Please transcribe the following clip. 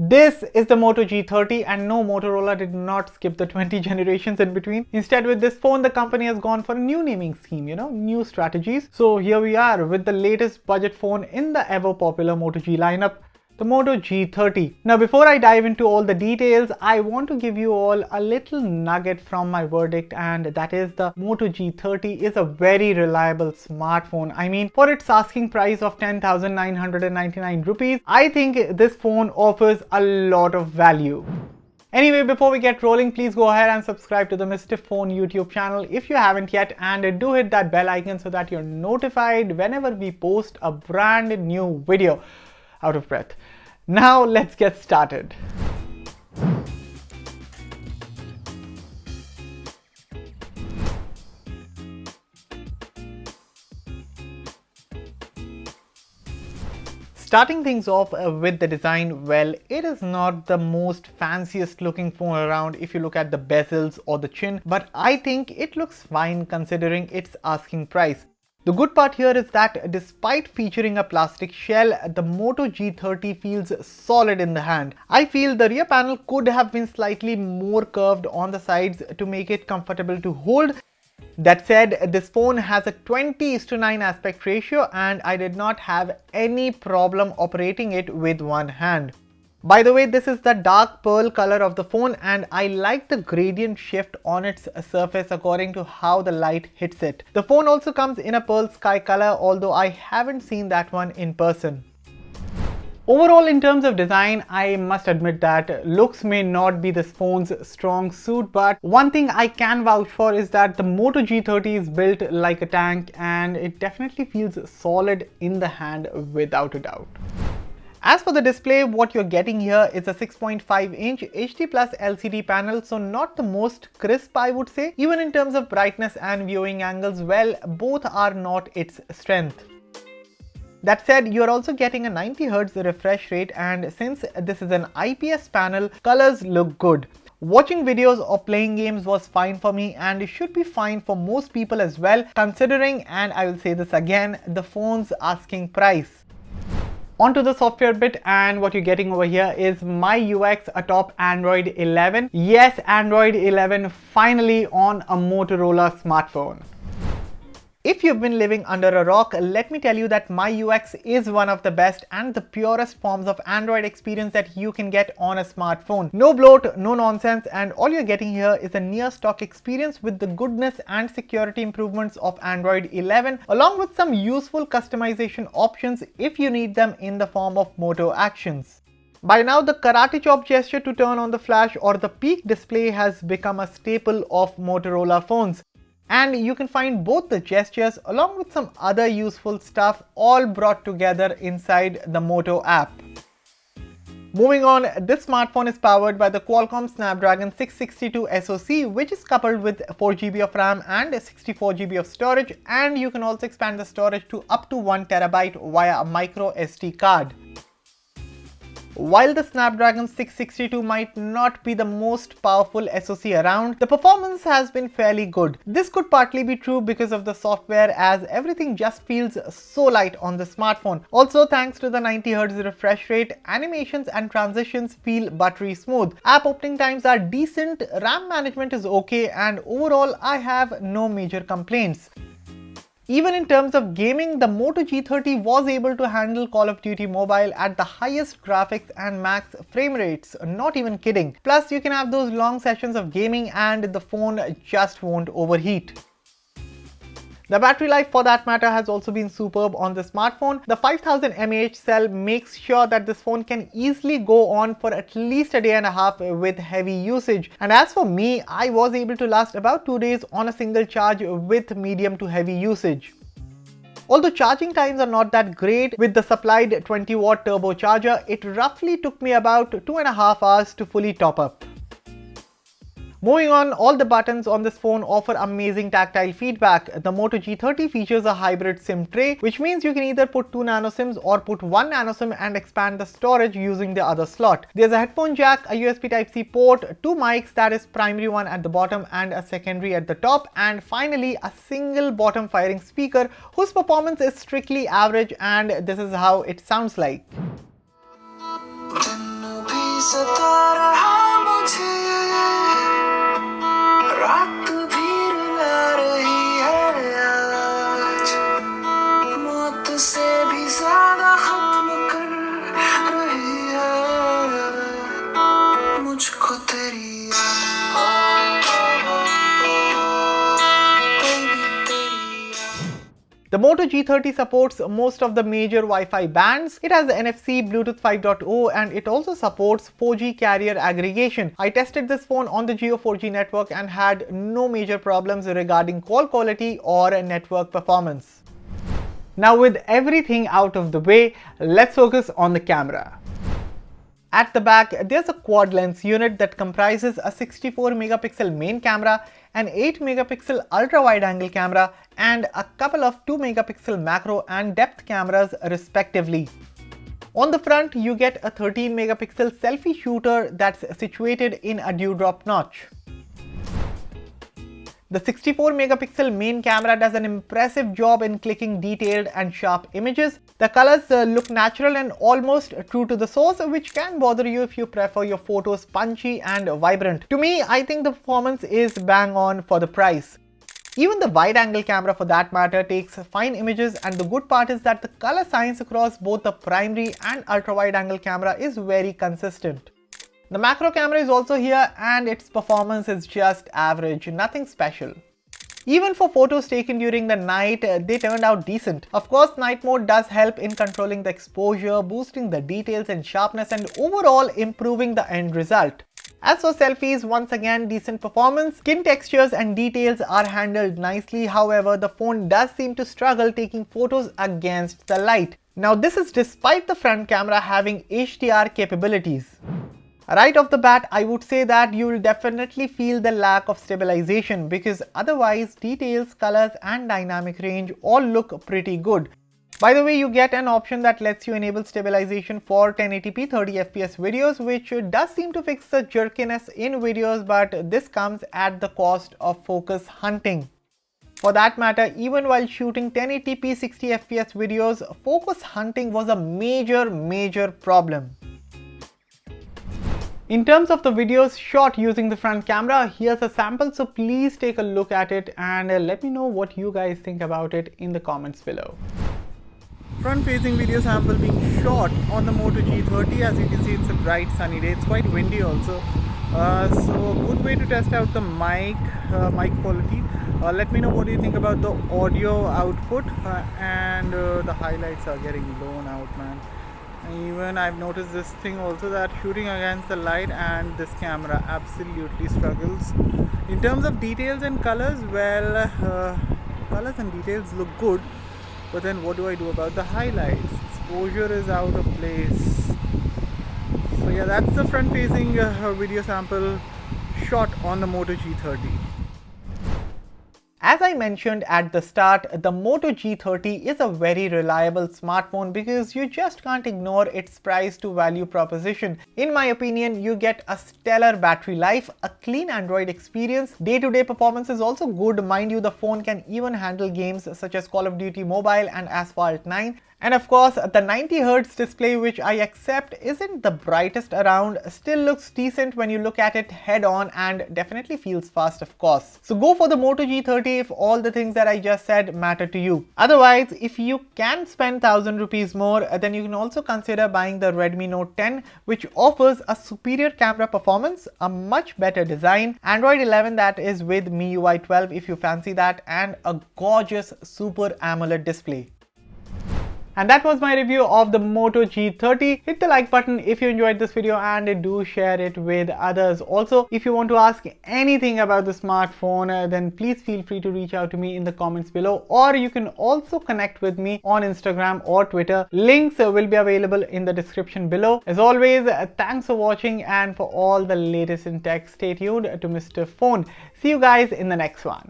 This is the Moto G30, and no, Motorola did not skip the 20 generations in between. Instead, with this phone, the company has gone for a new naming scheme, new strategies. So here we are with the latest budget phone in the ever popular Moto G lineup, the Moto G30. Now, before I dive into all the details, I want to give you all a little nugget from my verdict, and that is the Moto G30 is a very reliable smartphone. I mean, for its asking price of 10,999 rupees, I think this phone offers a lot of value. Anyway, before we get rolling, please go ahead and subscribe to the Mr. Phone YouTube channel if you haven't yet, and do hit that bell icon so that you're notified whenever we post a brand new video. Out of breath. Now let's get started. Starting things off with the design, well, it is not the most fanciest looking phone around if you look at the bezels or the chin, but I think it looks fine considering its asking price. The good part here is that despite featuring a plastic shell, the Moto G30 feels solid in the hand. I feel the rear panel could have been slightly more curved on the sides to make it comfortable to hold. That said, this phone has a 20:9 aspect ratio, and I did not have any problem operating it with one hand. By the way, this is the dark pearl color of the phone, and I like the gradient shift on its surface according to how the light hits it. The phone also comes in a pearl sky color, although I haven't seen that one in person. Overall, in terms of design, I must admit that looks may not be this phone's strong suit, but one thing I can vouch for is that the Moto G30 is built like a tank, and it definitely feels solid in the hand without a doubt. As for the display, what you're getting here is a 6.5-inch HD+ LCD panel, so not the most crisp, I would say. Even in terms of brightness and viewing angles, well, both are not its strength. That said, you're also getting a 90Hz refresh rate, and since this is an IPS panel, colors look good. Watching videos or playing games was fine for me, and it should be fine for most people as well, considering, and I will say this again, the phone's asking price. Onto the software bit, and what you're getting over here is MyUX atop Android 11. Yes, Android 11 finally on a Motorola smartphone. If you've been living under a rock, let me tell you that MyUX is one of the best and the purest forms of Android experience that you can get on a smartphone. No bloat, no nonsense, and all you're getting here is a near stock experience with the goodness and security improvements of Android 11, along with some useful customization options if you need them in the form of Moto actions. By now, the karate chop gesture to turn on the flash or the peak display has become a staple of Motorola phones. And you can find both the gestures along with some other useful stuff all brought together inside the Moto app. Moving on, this smartphone is powered by the Qualcomm Snapdragon 662 SoC, which is coupled with 4GB of RAM and 64GB of storage, and you can also expand the storage to up to 1TB via a micro SD card. While the Snapdragon 662 might not be the most powerful SoC around, the performance has been fairly good. This could partly be true because of the software, as everything just feels so light on the smartphone. Also, thanks to the 90Hz refresh rate, animations and transitions feel buttery smooth. App opening times are decent, RAM management is okay, and overall I have no major complaints. Even in terms of gaming, the Moto G30 was able to handle Call of Duty Mobile at the highest graphics and max frame rates, not even kidding. Plus, you can have those long sessions of gaming and the phone just won't overheat. The battery life, for that matter, has also been superb on the smartphone. The 5000 mAh cell makes sure that this phone can easily go on for at least a day and a half with heavy usage. And as for me, I was able to last about 2 days on a single charge with medium to heavy usage. Although charging times are not that great, with the supplied 20-watt turbocharger, it roughly took me about 2.5 hours to fully top up. Moving on, all the buttons on this phone offer amazing tactile feedback. The Moto G30 features a hybrid SIM tray, which means you can either put 2 nano SIMs or put 1 nano SIM and expand the storage using the other slot. There's a headphone jack, a USB Type-C port, 2 mics, that is primary one at the bottom and a secondary at the top, and finally a single bottom firing speaker whose performance is strictly average, and this is how it sounds like. सता रहा मुझे रात भी रुला रही है आज मौत से भी ज्यादा खत्म कर रही है मुझको तेरी The Moto G30 supports most of the major Wi-Fi bands. It has NFC, Bluetooth 5.0 and it also supports 4G carrier aggregation. I tested this phone on the Jio 4G network and had no major problems regarding call quality or network performance. Now with everything out of the way, let's focus on the camera. At the back, there's a quad lens unit that comprises a 64 megapixel main camera, an 8 megapixel ultra wide angle camera and a couple of 2 megapixel macro and depth cameras respectively. On the front, you get a 13 megapixel selfie shooter that's situated in a dewdrop notch. The 64 megapixel main camera does an impressive job in clicking detailed and sharp images. The colors look natural and almost true to the source, which can bother you if you prefer your photos punchy and vibrant. To me, I think the performance is bang on for the price. Even the wide angle camera for that matter takes fine images, and the good part is that the color science across both the primary and ultra wide angle camera is very consistent. The macro camera is also here and its performance is just average, nothing special. Even for photos taken during the night, they turned out decent. Of course, night mode does help in controlling the exposure, boosting the details and sharpness and overall improving the end result. As for selfies, once again decent performance. Skin textures and details are handled nicely, however the phone does seem to struggle taking photos against the light. Now this is despite the front camera having HDR capabilities. Right off the bat, I would say that you will definitely feel the lack of stabilization because otherwise details, colors and dynamic range all look pretty good. By the way, you get an option that lets you enable stabilization for 1080p 30fps videos, which does seem to fix the jerkiness in videos, but this comes at the cost of focus hunting. For that matter, even while shooting 1080p 60fps videos, focus hunting was a major problem. In terms of the videos shot using the front camera, here's a sample, so please take a look at it and let me know what you guys think about it in the comments below. Front facing video sample being shot on the Moto G30. As you can see, it's a bright sunny day. It's quite windy also. So a good way to test out the mic quality. Let me know what you think about the audio output and the highlights are getting blown out, man. Even I've noticed this thing also, that shooting against the light and this camera absolutely struggles. In terms of details and colors, well, colors and details look good, but then what do I do about the highlights? Exposure is out of place. So yeah, that's the front facing video sample shot on the Moto G30. As I mentioned at the start, the Moto G30 is a very reliable smartphone because you just can't ignore its price to value proposition. In my opinion, you get a stellar battery life, a clean Android experience, day-to-day performance is also good. Mind you, the phone can even handle games such as Call of Duty Mobile and Asphalt 9. And of course, the 90Hz display, which I accept isn't the brightest around, still looks decent when you look at it head on and definitely feels fast, of course. So go for the Moto G30 if all the things that I just said matter to you. Otherwise, if you can spend 1000 rupees more, then you can also consider buying the Redmi Note 10, which offers a superior camera performance, a much better design, Android 11 that is with MIUI 12 if you fancy that, and a gorgeous Super AMOLED display. And that was my review of the Moto G30. Hit the like button if you enjoyed this video and do share it with others. Also, if you want to ask anything about the smartphone, then please feel free to reach out to me in the comments below, or you can also connect with me on Instagram or Twitter. Links will be available in the description below. As always, thanks for watching, and for all the latest in tech, stay tuned to Mr. Phone. See you guys in the next one.